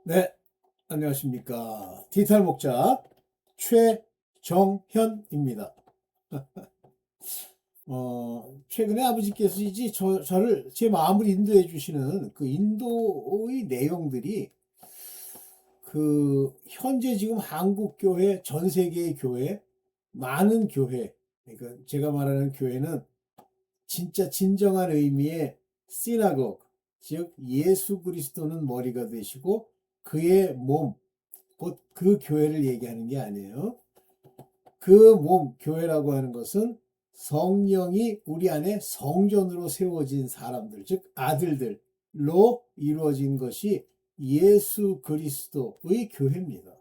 네, 안녕하십니까. 디지털 목자 최정현입니다. 최근에 아버지께서 저를 제 마음을 인도해 주시는 그 인도의 내용들이 현재 지금 한국 교회, 전 세계의 교회, 많은 교회, 그러니까 제가 말하는 교회는 진짜 진정한 의미의 시나고그, 즉 예수 그리스도는 머리가 되시고 그의 몸, 곧 그 교회를 얘기하는 게 아니에요. 그 몸, 교회라고 하는 것은 성령이 우리 안에 성전으로 세워진 사람들, 즉 아들들로 이루어진 것이 예수 그리스도의 교회입니다.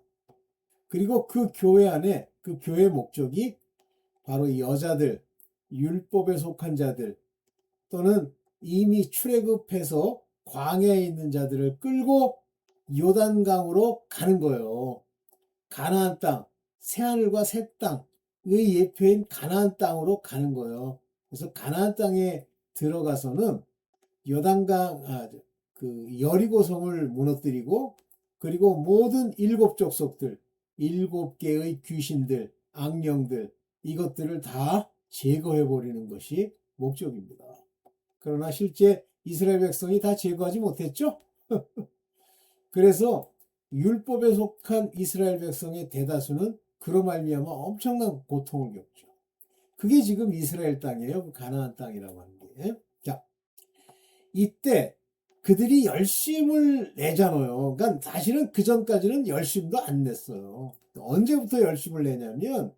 그리고 그 교회 안에 그 교회 목적이 바로 여자들, 율법에 속한 자들 또는 이미 출애굽해서 광야에 있는 자들을 끌고 요단강으로 가는 거예요. 가나안 땅, 새하늘과 새 땅의 예표인 가나안 땅으로 가는 거예요. 그래서 가나안 땅에 들어가서는 요단강, 그 여리고성을 무너뜨리고 그리고 모든 일곱 족속들, 일곱 개의 귀신들, 악령들 이것들을 다 제거해 버리는 것이 목적입니다. 그러나 실제 이스라엘 백성이 다 제거하지 못했죠. 그래서 율법에 속한 이스라엘 백성의 대다수는 그로 말미암아 엄청난 고통을 겪죠. 그게 지금 이스라엘 땅이에요. 그 가나안 땅이라고 하는 게. 자, 이때 그들이 열심을 내잖아요. 그러니까 사실은 그 전까지는 열심도 안 냈어요. 언제부터 열심을 내냐면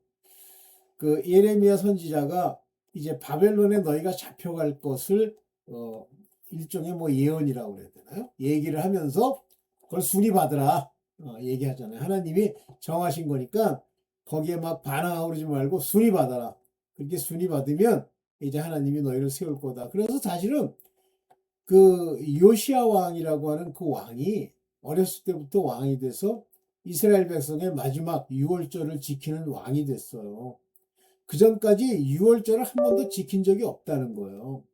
그 예레미야 선지자가 이제 바벨론에 너희가 잡혀갈 것을 일종의 뭐 예언이라고 그래야 되나요? 얘기를 하면서 그걸 순위받으라 얘기하잖아요. 하나님이 정하신 거니까 거기에 막 반항하고 그러지 말고 순위받아라. 그렇게 순위받으면 이제 하나님이 너희를 세울 거다. 그래서 사실은 그 요시야 왕이라고 하는 그 왕이 어렸을 때부터 왕이 돼서 이스라엘 백성의 마지막 유월절을 지키는 왕이 됐어요. 그 전까지 유월절을 한 번도 지킨 적이 없다는 거예요.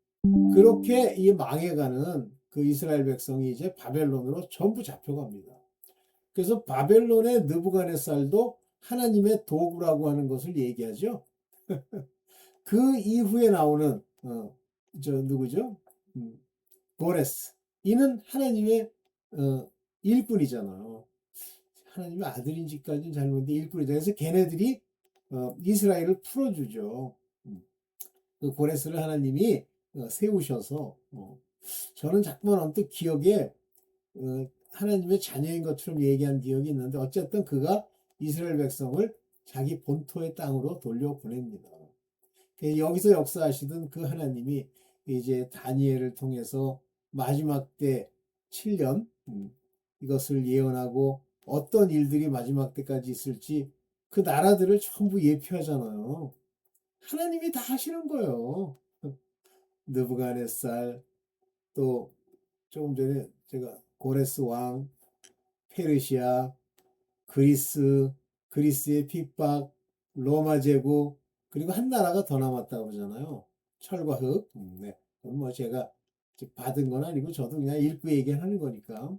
그렇게 이 망해가는 그 이스라엘 백성이 이제 바벨론으로 전부 잡혀갑니다. 그래서 바벨론의 느부갓네살도 하나님의 도구라고 하는 것을 얘기하죠. 그 이후에 나오는 저 누구죠? 음, 고레스. 이는 하나님의 일꾼이잖아요. 하나님의 아들인지까지는 잘 모르는데 일꾼이죠. 그래서 걔네들이 이스라엘을 풀어주죠. 그 고레스를 하나님이 세우셔서 저는 자꾸만 언뜻 기억에 하나님의 자녀인 것처럼 얘기한 기억이 있는데 어쨌든 그가 이스라엘 백성을 자기 본토의 땅으로 돌려보냅니다. 여기서 역사하시던 그 하나님이 이제 다니엘을 통해서 마지막 때 7년 이것을 예언하고 어떤 일들이 마지막 때까지 있을지 그 나라들을 전부 예표하잖아요. 하나님이 다 하시는 거예요. 느부갓네살 또 조금 전에 제가 고레스 왕, 페르시아, 그리스, 그리스의 핍박, 로마 제국 그리고 한 나라가 더 남았다고 그러잖아요. 철과 흙. 네. 그건 뭐 제가 받은 건 아니고 저도 그냥 읽고 얘기하는 거니까.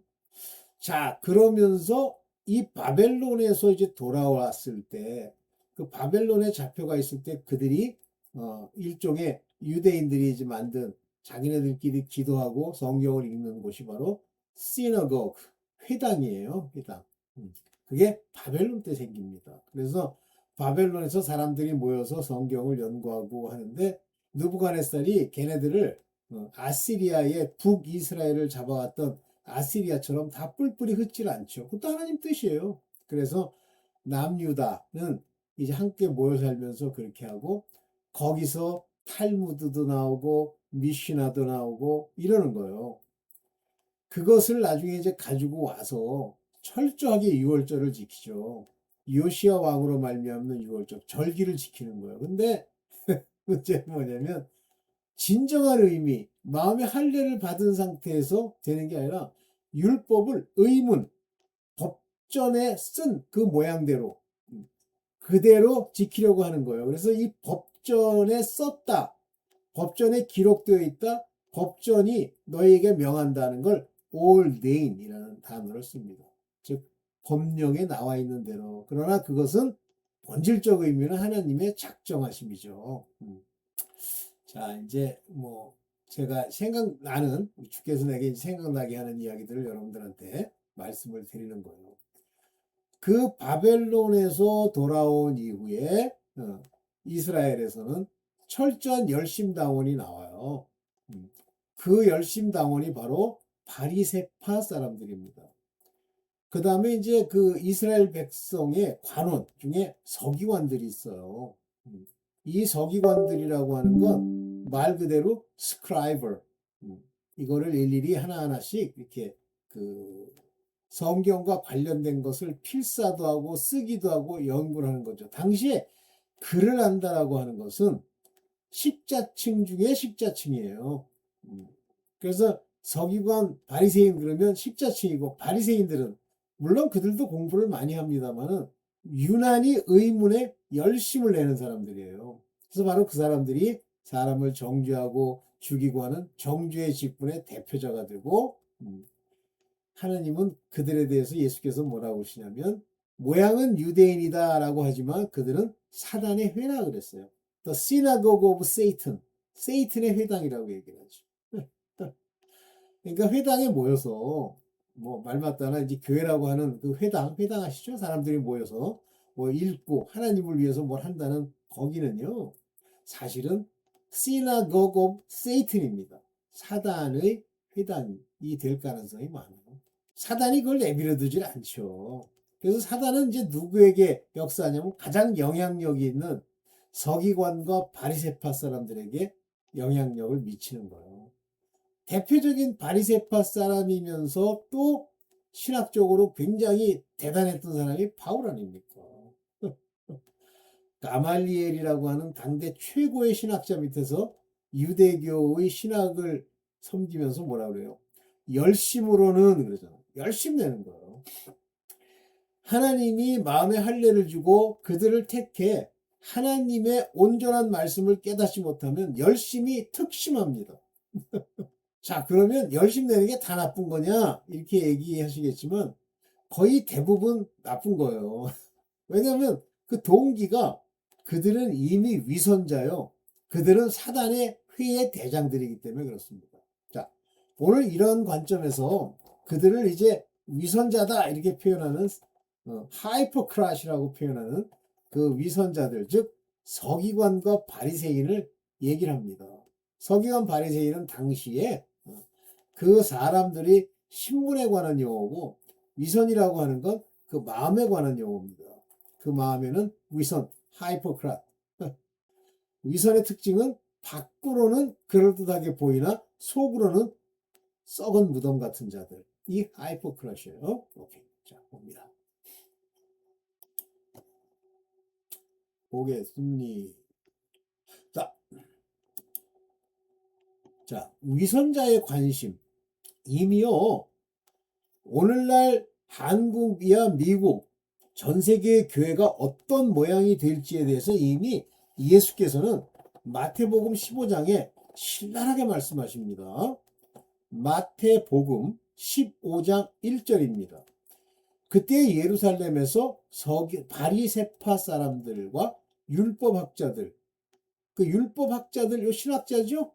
자, 그러면서 이 바벨론에서 이제 돌아왔을 때, 그 바벨론에 잡혀가 있을 때 그들이 일종의 유대인들이 이제 만든 자기네들끼리 기도하고 성경을 읽는 곳이 바로 시너거그 회당이에요. 회당. 그게 바벨론 때 생깁니다. 그래서 바벨론에서 사람들이 모여서 성경을 연구하고 하는데 느부갓네살이 걔네들을 아시리아의 북이스라엘을 잡아왔던 아시리아처럼 다 뿔뿔이 흩질 않죠. 그것도 하나님 뜻이에요. 그래서 남유다는 이제 함께 모여 살면서 그렇게 하고 거기서 탈무드도 나오고 미시나도 나오고 이러는 거예요. 그것을 나중에 이제 가지고 와서 철저하게 유월절을 지키죠. 요시야 왕으로 말미암는 유월절 절기를 지키는 거예요. 근데 문제는 뭐냐면 진정한 의미, 마음의 할례를 받은 상태에서 되는 게 아니라 율법을 의문, 법전에 쓴 그 모양대로 그대로 지키려고 하는 거예요. 그래서 이 법전에 썼다, 법전에 기록되어 있다, 법전이 너에게 명한다는 걸 ordain이라는 단어를 씁니다. 즉 법령에 나와 있는 대로. 그러나 그것은 본질적 의미는 하나님의 작정하심이죠. 자, 이제 뭐 제가 생각나는 주께서 내게 생각나게 하는 이야기들을 여러분들한테 말씀을 드리는 거예요. 그 바벨론에서 돌아온 이후에 이스라엘에서는 철저한 열심당원이 나와요. 그 열심당원이 바로 바리새파 사람들입니다. 그 다음에 이제 그 이스라엘 백성의 관원 중에 서기관들이 있어요. 이 서기관들이라고 하는 건 말 그대로 스크라이버, 이거를 일일이 하나하나씩 이렇게 그 성경과 관련된 것을 필사도 하고 쓰기도 하고 연구를 하는 거죠. 당시에 글을 한다라고 하는 것은 식자층 중에 식자층이에요. 그래서 서기관 바리새인 그러면 식자층이고, 바리새인들은 물론 그들도 공부를 많이 합니다만은 유난히 의문에 열심을 내는 사람들이에요. 그래서 바로 그 사람들이 사람을 정죄하고 죽이고 하는 정죄의 직분의 대표자가 되고, 하나님은 그들에 대해서 예수께서 뭐라고 하시냐면 모양은 유대인이다라고 하지만 그들은 사단의 회라 그랬어요. The synagogue of Satan, 세이튼의 회당이라고 얘기를 하죠. 그러니까 회당에 모여서 뭐 말 맞다나 이제 교회라고 하는 그 회당 아시죠? 사람들이 모여서 뭐 읽고 하나님을 위해서 뭘 한다는 거기는요. 사실은 synagogue of Satan입니다. 사단의 회당이 될 가능성이 많아요. 사단이 그걸 내버려 두질 않죠. 그래서 사단은 이제 누구에게 역사하냐면 가장 영향력이 있는 서기관과 바리새파 사람들에게 영향력을 미치는 거예요. 대표적인 바리새파 사람이면서 또 신학적으로 굉장히 대단했던 사람이 바울 아닙니까? 가말리엘이라고 하는 당대 최고의 신학자 밑에서 유대교의 신학을 섬기면서 뭐라 그래요? 열심으로는 그러잖아요. 열심 내는 거예요. 하나님이 마음에 할례를 주고 그들을 택해 하나님의 온전한 말씀을 깨닫지 못하면 열심히 특심합니다. 자, 그러면 열심 내는 게 다 나쁜 거냐? 이렇게 얘기하시겠지만 거의 대부분 나쁜 거예요. 왜냐하면 그 동기가 그들은 이미 위선자요. 그들은 사단의 회의 대장들이기 때문에 그렇습니다. 자, 오늘 이런 관점에서 그들을 이제 위선자다 이렇게 표현하는 하이퍼크라시라고 표현하는 그 위선자들, 즉 서기관과 바리새인을 얘기를 합니다. 서기관 바리새인은 당시에 그 사람들이 신분에 관한 용어고, 위선이라고 하는 건 그 마음에 관한 용어입니다. 그 마음에는 위선, 하이퍼크라. 위선의 특징은 밖으로는 그럴듯하게 보이나 속으로는 썩은 무덤 같은 자들. 이 하이퍼크라시예요. 오케이. 자, 봅니다. 보겠습니다. 자, 위선자의 관심. 이미요, 오늘날 한국이야 미국, 전 세계의 교회가 어떤 모양이 될지에 대해서 이미 예수께서는 마태복음 15장에 신랄하게 말씀하십니다. 마태복음 15장 1절입니다. 그때 예루살렘에서 바리새파 사람들과 율법학자들, 그 율법학자들, 요 신학자죠?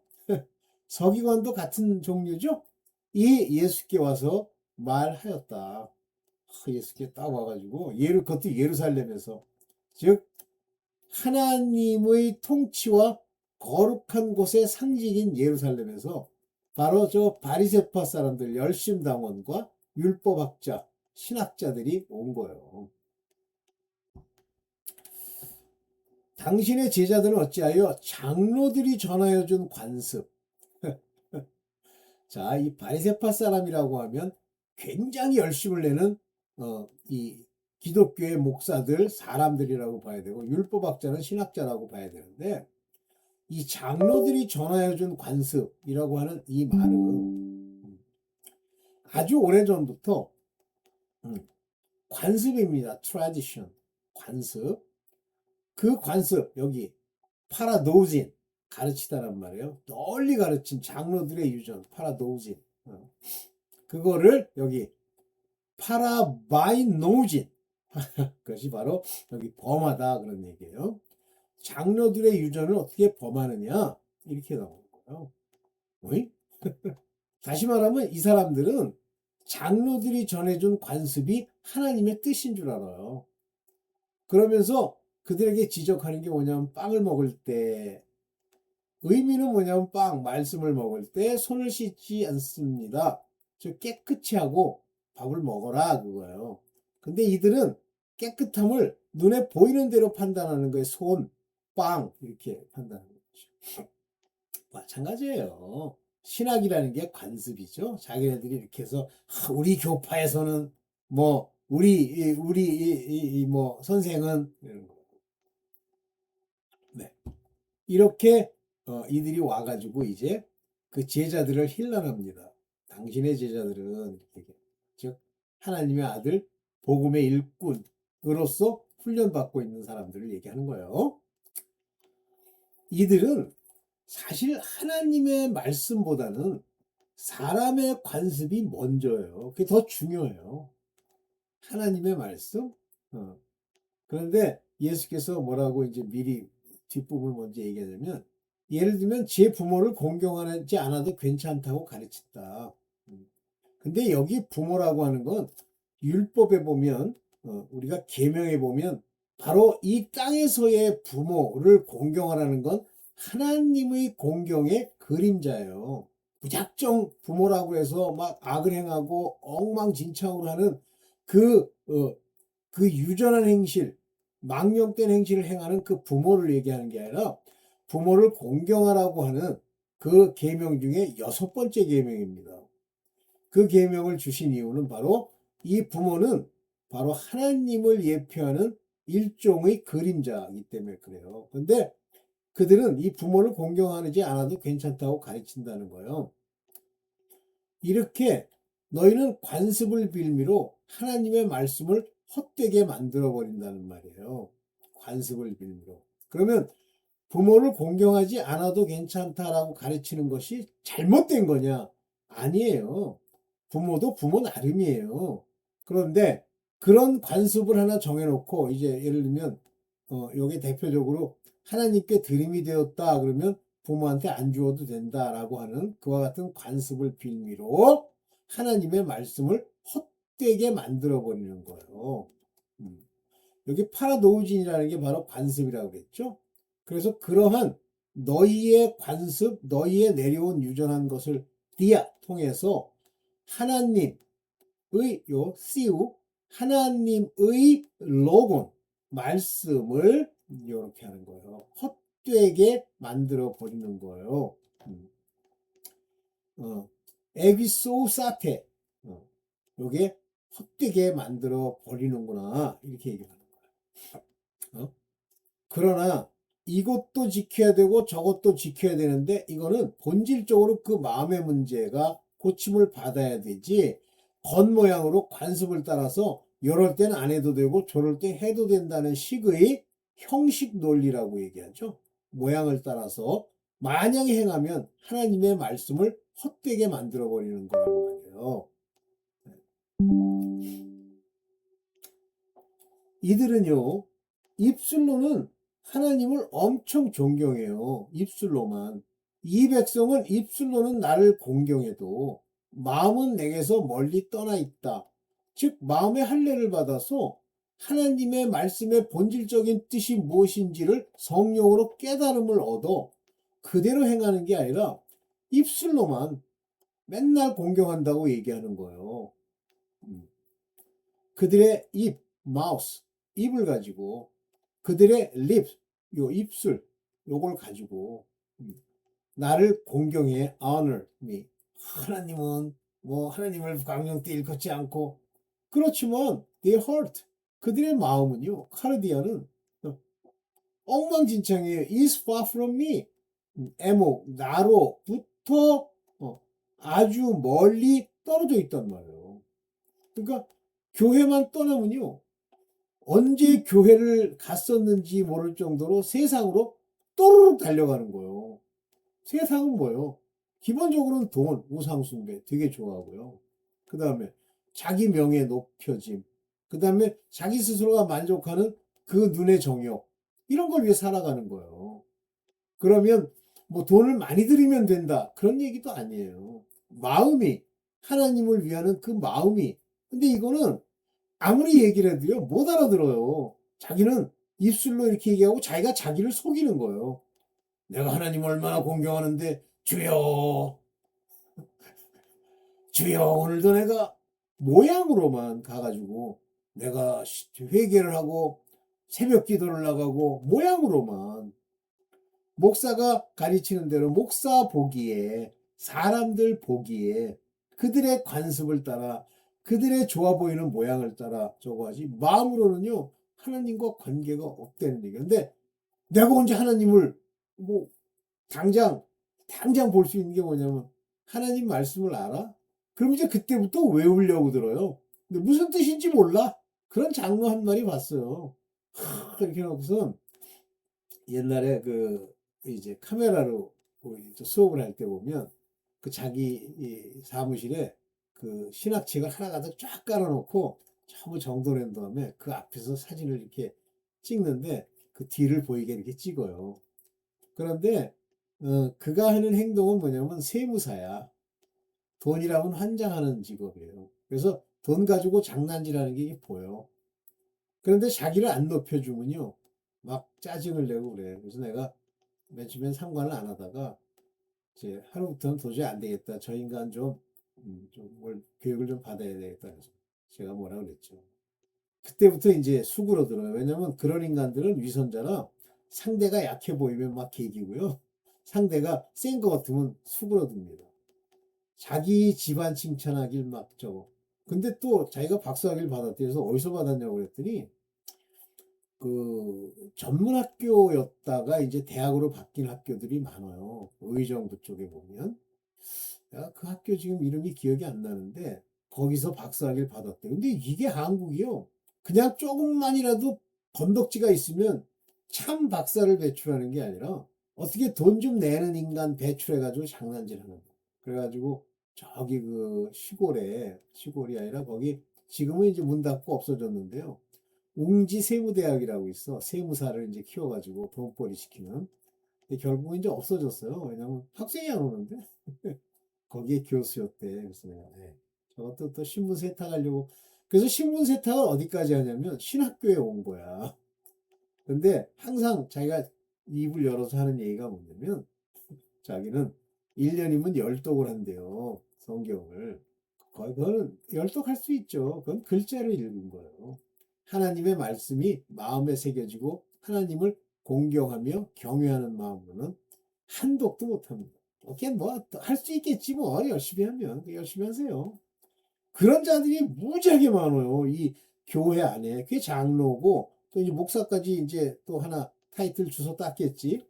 서기관도 같은 종류죠? 이 예수께 와서 말하였다. 예수께 딱 와가지고 그것도 예루살렘에서, 즉 하나님의 통치와 거룩한 곳의 상징인 예루살렘에서 바로 저 바리새파 사람들, 열심당원과 율법학자, 신학자들이 온 거예요. 당신의 제자들은 어찌하여 장로들이 전하여 준 관습. 자, 이 바리새파 사람이라고 하면 굉장히 열심을 내는 이 기독교의 목사들, 사람들이라고 봐야 되고, 율법학자는 신학자라고 봐야 되는데, 이 장로들이 전하여 준 관습이라고 하는 이 말은 아주 오래전부터 관습입니다. tradition, 관습. 그 관습, 여기 파라도진, 가르치다란 말이에요. 널리 가르친 장로들의 유전, 파라도진. 그거를 여기 파라바이노진. 그것이 바로 여기 범하다 그런 얘기예요. 장로들의 유전을 어떻게 범하느냐 이렇게 나오는 거예요. 어이? 다시 말하면 이 사람들은 장로들이 전해준 관습이 하나님의 뜻인 줄 알아요. 그러면서 그들에게 지적하는 게 뭐냐면 빵을 먹을 때 의미는 뭐냐면 말씀을 먹을 때 손을 씻지 않습니다. 저 깨끗이 하고 밥을 먹어라 그거예요. 근데 이들은 깨끗함을 눈에 보이는 대로 판단하는 거예요. 손, 빵 이렇게 판단하는 거죠. 마찬가지예요. 신학이라는 게 관습이죠. 자기네들이 이렇게 해서 우리 교파에서는 뭐 우리 뭐 선생은 이런 거. 네. 이렇게 이들이 와가지고 이제 그 제자들을 힐난합니다. 당신의 제자들은 즉 하나님의 아들 복음의 일꾼으로서 훈련받고 있는 사람들을 얘기하는 거예요. 이들은 사실 하나님의 말씀보다는 사람의 관습이 먼저예요. 그게 더 중요해요. 하나님의 말씀. 그런데 예수께서 뭐라고 이제 미리 뒷부분을 먼저 얘기하자면 예를 들면 제 부모를 공경하지 않아도 괜찮다고 가르친다. 근데 여기 부모라고 하는 건 율법에 보면 우리가 계명에 보면 바로 이 땅에서의 부모를 공경하라는 건 하나님의 공경의 그림자예요. 무작정 부모라고 해서 막 악을 행하고 엉망진창으로 하는 그, 그 유전한 행실, 망령된 행실을 행하는 그 부모를 얘기하는 게 아니라 부모를 공경하라고 하는 그 계명 중에 6번째 계명입니다. 그 계명을 주신 이유는 바로 이 부모는 바로 하나님을 예표하는 일종의 그림자이기 때문에 그래요. 근데 그들은 이 부모를 공경하지 않아도 괜찮다고 가르친다는 거예요. 이렇게 너희는 관습을 빌미로 하나님의 말씀을 헛되게 만들어 버린다는 말이에요. 관습을 빌미로. 그러면 부모를 공경하지 않아도 괜찮다라고 가르치는 것이 잘못된 거냐? 아니에요. 부모도 부모 나름이에요. 그런데 그런 관습을 하나 정해놓고 이제 예를 들면 요게 대표적으로 하나님께 드림이 되었다 그러면 부모한테 안 주어도 된다라고 하는 그와 같은 관습을 빌미로 하나님의 말씀을 헛되게 만들어 버리는 거예요. 여기 파라도우진이라는 게 바로 관습이라고 그랬죠. 그래서 그러한 너희의 관습, 너희의 내려온 유전한 것을 디아 통해서 하나님의 요 씨우 하나님의 로곤 말씀을 이렇게 하는 거예요. 헛되게 만들어 버리는 거예요. 에비소사테 요게 헛되게 만들어 버리는구나 이렇게 얘기하는 거예요. 그러나 이것도 지켜야 되고 저것도 지켜야 되는데 이거는 본질적으로 그 마음의 문제가 고침을 받아야 되지 겉모양으로 관습을 따라서 이럴 땐 안 해도 되고 저럴 때 해도 된다는 식의 형식 논리라고 얘기하죠. 모양을 따라서 만약에 행하면 하나님의 말씀을 헛되게 만들어 버리는 거란 말이에요. 이들은요 입술로는 하나님을 엄청 존경해요. 입술로만. 이 백성은 입술로는 나를 공경해도 마음은 내게서 멀리 떠나 있다. 즉 마음의 할례를 받아서 하나님의 말씀의 본질적인 뜻이 무엇인지를 성령으로 깨달음을 얻어 그대로 행하는 게 아니라 입술로만 맨날 공경한다고 얘기하는 거예요. 그들의 입, 마우스, 입을 가지고 그들의 립, 요 입술, 요걸 가지고 나를 공경해, honor me. 하나님은 뭐 하나님을 강령 때 일컫지 않고 그렇지만 their heart, 그들의 마음은요, 카르디아는 엉망진창이에요. is far from me. 에모, 나로부터 아주 멀리 떨어져 있단 말이에요. 그러니까 교회만 떠나면요. 언제 교회를 갔었는지 모를 정도로 세상으로 또르륵 달려가는 거예요. 세상은 뭐예요? 기본적으로는 돈, 우상숭배 되게 좋아하고요. 그 다음에 자기 명예 높여짐, 그 다음에 자기 스스로가 만족하는 그 눈의 정욕, 이런 걸 위해 살아가는 거예요. 그러면 뭐 돈을 많이 들이면 된다, 그런 얘기도 아니에요. 마음이, 하나님을 위하는 그 마음이. 근데 이거는 아무리 얘기를 해도요, 못 알아들어요. 자기는 입술로 이렇게 얘기하고 자기가 자기를 속이는 거예요. 내가 하나님 얼마나 공경하는데, 주여, 주여, 오늘도 내가 모양으로만 가가지고 내가 회개를 하고 새벽 기도를 나가고 모양으로만, 목사가 가르치는 대로 목사 보기에, 사람들 보기에, 그들의 관습을 따라, 그들의 좋아 보이는 모양을 따라 저거 하지, 마음으로는요 하나님과 관계가 없다는 얘기예요. 근데 내가 언제 하나님을 뭐 당장 볼 수 있는 게 뭐냐면, 하나님 말씀을 알아? 그럼 이제 그때부터 외우려고 들어요. 근데 무슨 뜻인지 몰라. 그런 장로 한 마리 봤어요. 이렇게 해놓고선 옛날에 그 이제 카메라로 우리 수업을 할 때 보면, 그 자기 이 사무실에 그 신학책을 하나 가득 쫙 깔아놓고 전부 정돈한 다음에 그 앞에서 사진을 이렇게 찍는데, 그 뒤를 보이게 이렇게 찍어요. 그런데 그가 하는 행동은 뭐냐면 세무사야. 돈이라면 환장하는 직업이에요. 그래서 돈 가지고 장난질하는 게 보여. 그런데 자기를 안 높여주면요, 막 짜증을 내고 그래. 그래서 내가 맨 처음엔 상관을 안 하다가 이제 하루부터는 도저히 안 되겠다. 저 인간 뭘 교육을 좀 받아야 되겠다. 그래서 제가 뭐라 그랬죠. 그때부터 이제 수그러들어요. 왜냐면 그런 인간들은 위선자라, 상대가 약해 보이면 막 개기고요. 상대가 센 것 같으면 수그러듭니다. 자기 집안 칭찬하길 막 저거. 근데 또 자기가 박사학위를 받았대. 그래서 어디서 받았냐고 그랬더니, 그 전문학교였다가 이제 대학으로 바뀐 학교들이 많아요. 의정부 쪽에 보면. 내가 그 학교 지금 이름이 기억이 안 나는데 거기서 박사학위를 받았대. 근데 이게 한국이요, 그냥 조금만이라도 건덕지가 있으면 참 박사를 배출하는 게 아니라 어떻게 돈 좀 내는 인간 배출해가지고 장난질하는 거. 그래가지고 저기 그 시골이 아니라 거기, 지금은 이제 문 닫고 없어졌는데요, 웅지 세무대학이라고 있어. 세무사를 이제 키워가지고 돈벌이 시키는. 근데 결국은 이제 없어졌어요. 왜냐면 학생이 안 오는데. 거기에 교수였대. 그래서 내가, 저것도 또 신분 세탁하려고. 그래서 신분 세탁을 어디까지 하냐면 신학교에 온 거야. 근데 항상 자기가 입을 열어서 하는 얘기가 뭐냐면, 자기는 1년이면 열독을 한대요. 성경을. 그거는 열독할 수 있죠. 그건 글자로 읽은 거예요. 하나님의 말씀이 마음에 새겨지고 하나님을 공경하며 경외하는 마음으로는 한독도 못합니다. 오케이, 뭐 할 수 있겠지, 뭐 열심히 하면 열심히 하세요. 그런 자들이 무지하게 많아요, 이 교회 안에. 그게 장로고 또 이제 목사까지 이제 또 하나 타이틀 주소 땄겠지.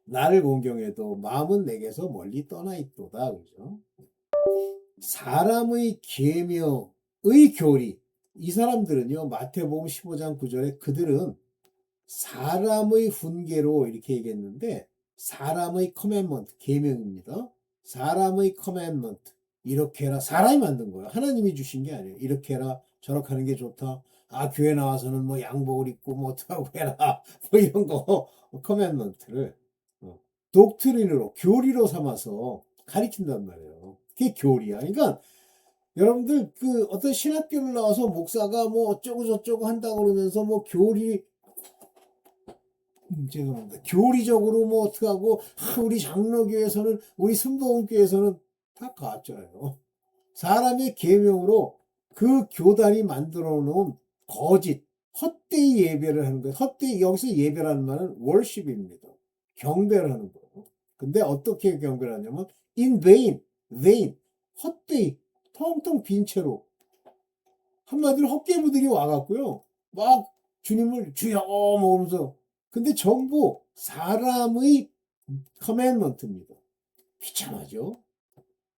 나를 공경해도 마음은 내게서 멀리 떠나 있도다. 그죠? 사람의 계명의 교리. 이 사람들은요, 마태복음 15장 9절에 그들은 사람의 훈계로 이렇게 얘기했는데, 사람의 커맨먼트, 계명입니다. 사람의 커맨먼트, 이렇게 해라. 사람이 만든 거예요. 하나님이 주신 게 아니에요. 이렇게 해라, 저렇게 하는 게 좋다. 아, 교회 나와서는 뭐 양복을 입고 뭐 어떡하고 해라, 뭐 이런 거, 커맨먼트를 독트린으로, 교리로 삼아서 가리킨단 말이에요. 그게 교리야. 그러니까 여러분들 그 어떤 신학교를 나와서 목사가 뭐 어쩌고 저쩌고 한다고 그러면서 뭐 죄송합니다. 교리적으로 뭐 어떻게 하고, 우리 장로교에서는, 우리 순복음교에서는 다 가짜예요. 사람의 계명으로 그 교단이 만들어 놓은 거짓, 헛되이 예배를 하는 거예요. 헛되이, 여기서 예배라는 말은 월십입니다. 경배를 하는 거예요. 근데 어떻게 경배를 하냐면 in vain, 헛되이, 텅텅 빈 채로, 한마디로 헛개부들이 와갖고요, 막 주님을 주여 먹으면서. 근데 전부 사람의 커맨먼트입니다. 비참하죠?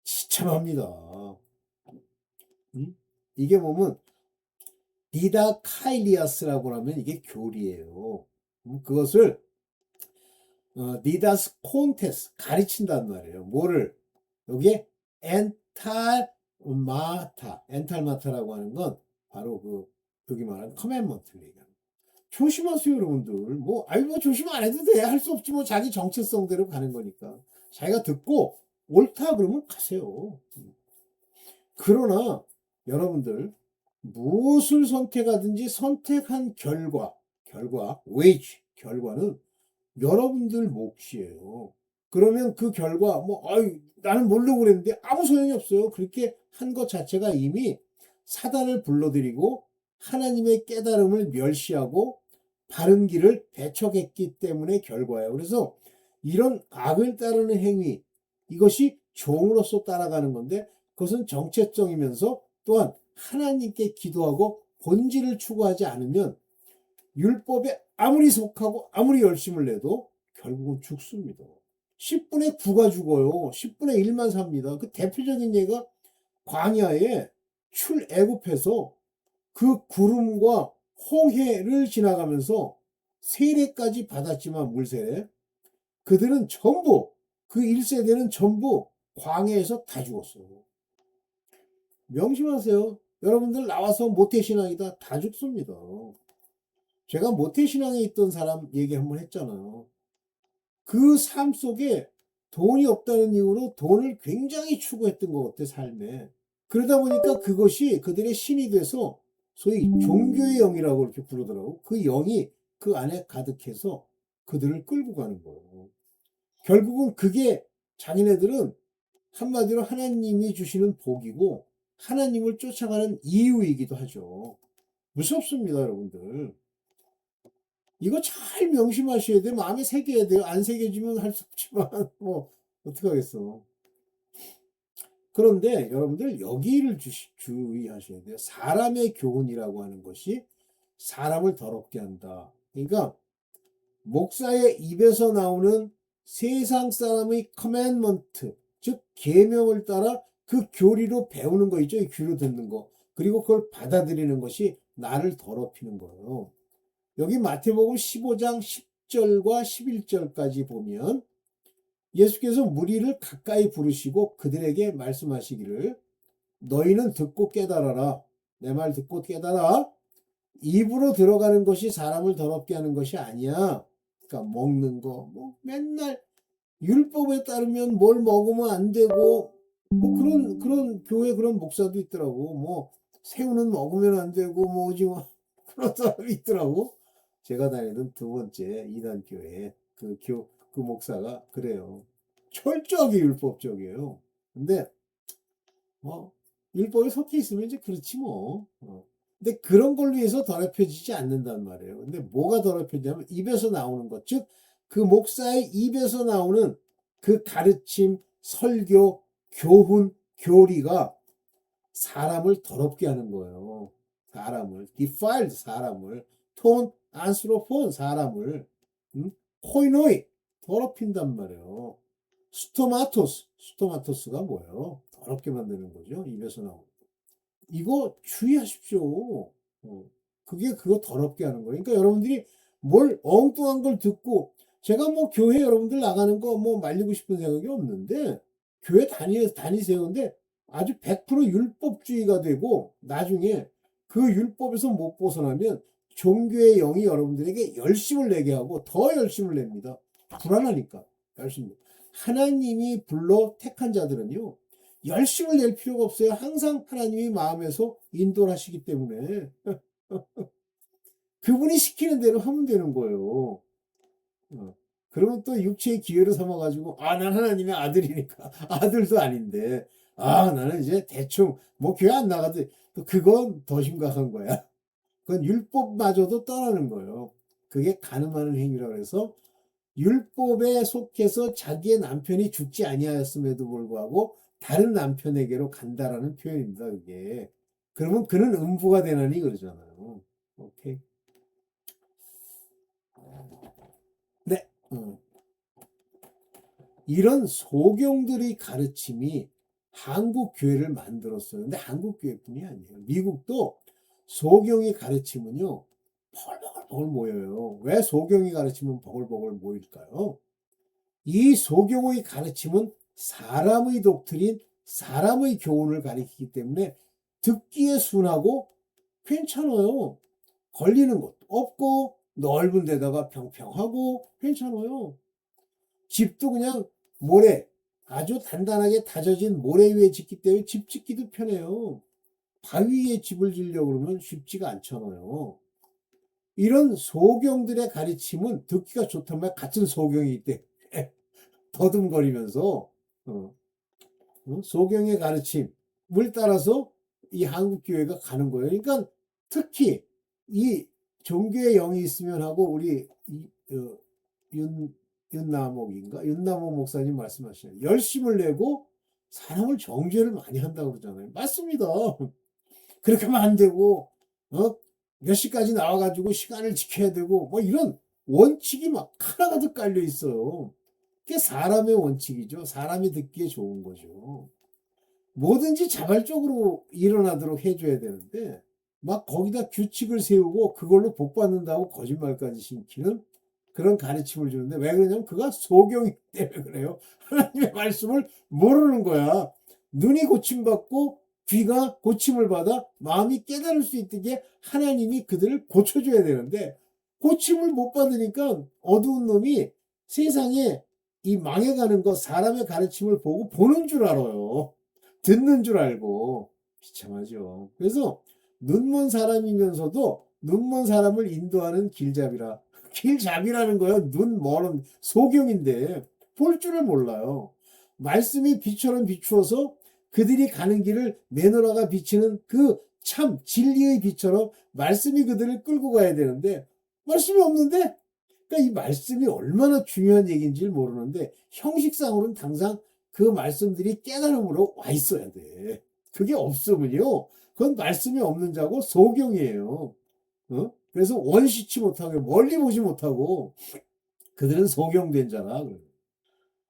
비참합니다. 이게 보면 디다카일리아스라고 하면 이게 교리예요. 그것을 니다스 콘테스 가르친단 말이에요. 뭐를? 여기에 엔탈 엔탈마타라고 하는 건 바로 여기 말하는 커맨먼트를 얘기합니다. 조심하세요, 여러분들. 뭐 조심 안 해도 돼. 할 수 없지. 뭐 자기 정체성대로 가는 거니까. 자기가 듣고 옳다 그러면 가세요. 그러나 여러분들 무엇을 선택하든지 선택한 결과는 여러분들 몫이에요. 그러면 그 결과 나는 모르려고 그랬는데 아무 소용이 없어요. 그렇게 한 것 자체가 이미 사단을 불러들이고 하나님의 깨달음을 멸시하고 바른 길을 배척했기 때문에 결과예요. 그래서 이런 악을 따르는 행위, 이것이 종으로서 따라가는 건데 그것은 정체성이면서 또한 하나님께 기도하고 본질을 추구하지 않으면 율법에 아무리 속하고 아무리 열심을 내도 결국은 죽습니다. 10분의 9가 죽어요. 10분의 1만 삽니다. 그 대표적인 예가 광야에 출애굽해서 그 구름과 홍해를 지나가면서 세례까지 받았지만 물세례 그들은 전부 그 1세대는 전부 광야에서 다 죽었어요. 명심하세요. 여러분들 나와서 모태신앙이다 다 죽습니다. 제가 모태신앙에 있던 사람 얘기 한번 했잖아요. 그 삶 속에 돈이 없다는 이유로 돈을 굉장히 추구했던 것 같아, 삶에. 그러다 보니까 그것이 그들의 신이 돼서 소위 종교의 영이라고 이렇게 부르더라고. 그 영이 그 안에 가득해서 그들을 끌고 가는 거예요. 결국은 그게 자기네들은 한마디로 하나님이 주시는 복이고 하나님을 쫓아가는 이유이기도 하죠. 무섭습니다, 여러분들. 이거 잘 명심하셔야 돼요. 마음에 새겨야 돼요. 안 새겨지면 할 수 없지만 어떡하겠어. 그런데 여러분들 여기를 주의하셔야 돼요. 사람의 교훈이라고 하는 것이 사람을 더럽게 한다. 그러니까 목사의 입에서 나오는 세상 사람의 커맨먼트, 즉 계명을 따라 그 교리로 배우는 거 있죠. 귀로 듣는 거. 그리고 그걸 받아들이는 것이 나를 더럽히는 거예요. 여기 마태복음 15장 10절과 11절까지 보면 예수께서 무리를 가까이 부르시고 그들에게 말씀하시기를 너희는 듣고 깨달아라. 내 말 듣고 깨달아. 입으로 들어가는 것이 사람을 더럽게 하는 것이 아니야. 그러니까 먹는 거, 맨날 율법에 따르면 뭘 먹으면 안 되고, 그런 교회 그런 목사도 있더라고. 새우는 먹으면 안 되고, 오징어, 그런 사람이 있더라고. 제가 다니던 두 번째 이단교회 그 목사가 그래요. 철저하게 율법적이에요. 근데 율법에 속해 있으면 이제 그렇지 뭐. 근데 그런 걸로 해서 더럽혀지지 않는단 말이에요. 근데 뭐가 더럽혀지냐면 입에서 나오는 것. 즉, 그 목사의 입에서 나오는 그 가르침, 설교, 교훈, 교리가 사람을 더럽게 하는 거예요. defiled 사람을, 안스로폰 사람을, 코이노이, 더럽힌단 말이에요. 스토마토스가 뭐예요? 더럽게 만드는 거죠. 입에서 나오는. 이거 주의하십시오. 그거 더럽게 하는 거예요. 그러니까 여러분들이 뭘 엉뚱한 걸 듣고 제가 교회 여러분들 나가는 거 말리고 싶은 생각이 없는데 교회 다니세요. 근데 아주 100% 율법주의가 되고 나중에 그 율법에서 못 벗어나면 종교의 영이 여러분들에게 열심을 내게 하고 더 열심을 냅니다. 불안하니까 열심히. 하나님이 불러 택한 자들은요. 열심을 낼 필요가 없어요. 항상 하나님이 마음에서 인도를 하시기 때문에 그분이 시키는 대로 하면 되는 거예요. 그러면 또 육체의 기회를 삼아가지고 난 하나님의 아들이니까 아들도 아닌데 나는 이제 대충 교회 안 나가도 그건 더 심각한 거야. 그건 율법마저도 떠나는 거예요. 그게 간음하는 행위라고 해서 율법에 속해서 자기의 남편이 죽지 아니하였음에도 불구하고 다른 남편에게로 간다라는 표현입니다. 그게. 그러면 그는 음부가 되나니 그러잖아요. 오케이. 네. 이런 소경들의 가르침이 한국 교회를 만들었어요. 근데 한국 교회뿐이 아니에요. 미국도 소경의 가르침은요. 버글버글 모여요. 왜 소경이 가르치면 버글버글 모일까요? 이 소경의 가르침은 사람의 독트린, 사람의 교훈을 가리키기 때문에 듣기에 순하고 괜찮아요. 걸리는 것도 없고 넓은 데다가 평평하고 괜찮아요. 집도 그냥 모래, 아주 단단하게 다져진 모래 위에 짓기 때문에 집 짓기도 편해요. 바위 위에 집을 지으려고 그러면 쉽지가 않잖아요. 이런 소경들의 가르침은 듣기가 좋단 말, 같은 소경이기 때문에 더듬거리면서 소경의 가르침을 따라서 이 한국교회가 가는 거예요. 그러니까 특히 이 종교의 영이 있으면 하고 우리 윤, 윤남옥인가? 윤남옥 목사님 말씀하시네요. 열심을 내고 사람을 정죄를 많이 한다고 그러잖아요. 맞습니다. 그렇게 하면 안 되고, 몇 시까지 나와가지고 시간을 지켜야 되고, 뭐 이런 원칙이 막 하나가득 깔려 있어요. 그게 사람의 원칙이죠. 사람이 듣기에 좋은 거죠. 뭐든지 자발적으로 일어나도록 해줘야 되는데, 막 거기다 규칙을 세우고 그걸로 복 받는다고 거짓말까지 심기는 그런 가르침을 주는데, 왜 그러냐면 그가 소경이기 때문에 그래요. 하나님의 말씀을 모르는 거야. 눈이 고침받고 귀가 고침을 받아 마음이 깨달을 수 있게 하나님이 그들을 고쳐줘야 되는데, 고침을 못 받으니까 어두운 놈이 세상에 이 망해가는 거 사람의 가르침을 보고 보는 줄 알아요. 듣는 줄 알고. 비참하죠. 그래서 눈먼 사람이면서도 눈먼 사람을 인도하는 길잡이라. 길잡이라는 거예요. 눈 멀은 소경인데 볼 줄을 몰라요. 말씀이 빛처럼 비추어서 그들이 가는 길을 내노라가 비치는 그 참 진리의 빛처럼 말씀이 그들을 끌고 가야 되는데 말씀이 없는데, 그러니까 이 말씀이 얼마나 중요한 얘기인지를 모르는데 형식상으로는 당장 그 말씀들이 깨달음으로 와 있어야 돼. 그게 없으면요, 그건 말씀이 없는 자고 소경이에요. 그래서 원시치 못하고 멀리 보지 못하고 그들은 소경된 자라.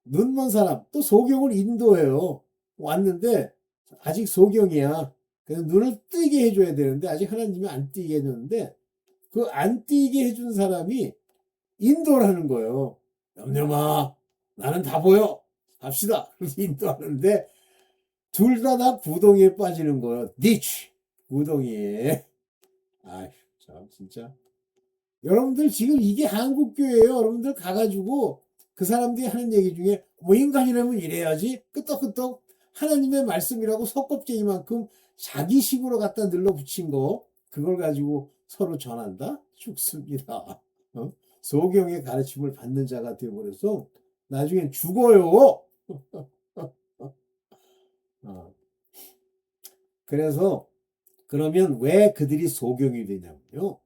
눈먼 사람 또 소경을 인도해요. 왔는데 아직 소경이야. 그래서 눈을 뜨게 해줘야 되는데 아직 하나님이 안 뜨게 해줬는데, 그 안 뜨게 해준 사람이 인도를 하는 거예요. 염려마, 나는 다 보여. 갑시다. 그래서 인도하는데 둘 다 구덩이에 빠지는 거예요. 니치 구덩이에. 아휴, 참 진짜. 여러분들 지금 이게 한국교회예요. 여러분들 가가지고 그 사람들이 하는 얘기 중에 뭐 인간이라면 이래야지 끄떡끄떡 하나님의 말씀이라고 석겁쟁이만큼 자기식으로 갖다 늘러붙인 거, 그걸 가지고 서로 전한다? 죽습니다. 소경의 가르침을 받는 자가 되어버려서 나중엔 죽어요. 그래서 그러면 왜 그들이 소경이 되냐면요,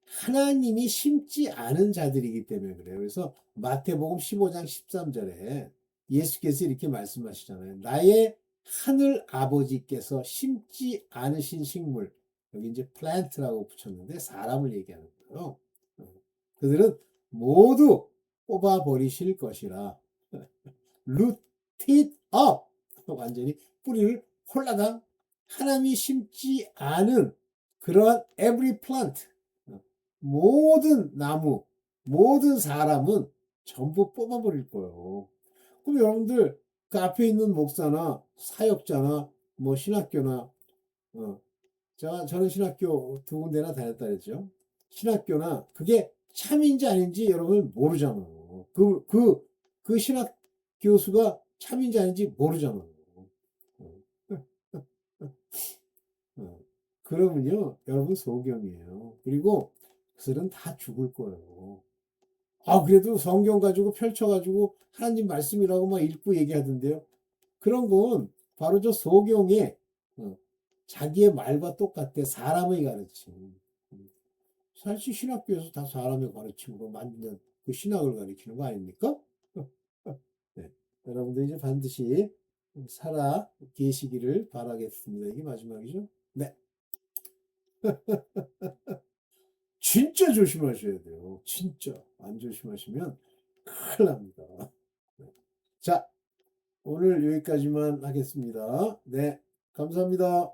하나님이 심지 않은 자들이기 때문에 그래요. 그래서 마태복음 15장 13절에 예수께서 이렇게 말씀하시잖아요. 나의 하늘 아버지께서 심지 않으신 식물, 여기 이제 플랜트라고 붙였는데 사람을 얘기하는 거예요. 그들은 모두 뽑아버리실 것이라. root it up. 완전히 뿌리를 홀라당, 하나님이 심지 않은 그러한 every plant, 모든 나무, 모든 사람은 전부 뽑아버릴 거예요. 그럼 여러분들 그 앞에 있는 목사나 사역자나 뭐 신학교나, 저는 신학교 두 군데나 다녔다 그랬죠. 신학교나 그게 참인지 아닌지 여러분 모르잖아요. 그 신학 교수가 참인지 아닌지 모르잖아요. 어, 그러면요, 여러분 소경이에요. 그리고 그들은 다 죽을 거예요. 그래도 성경 가지고 펼쳐가지고 하나님 말씀이라고 막 읽고 얘기하던데요. 그런 건 바로 저 소경의 자기의 말과 똑같대. 사람의 가르침. 사실 신학교에서 다 사람의 가르침으로 만든 그 신학을 가르치는 거 아닙니까? 네. 여러분들 이제 반드시 살아 계시기를 바라겠습니다. 이게 마지막이죠? 네. 진짜 조심하셔야 돼요. 진짜. 안 조심하시면 큰일 납니다. 네. 자, 오늘 여기까지만 하겠습니다. 네. 감사합니다.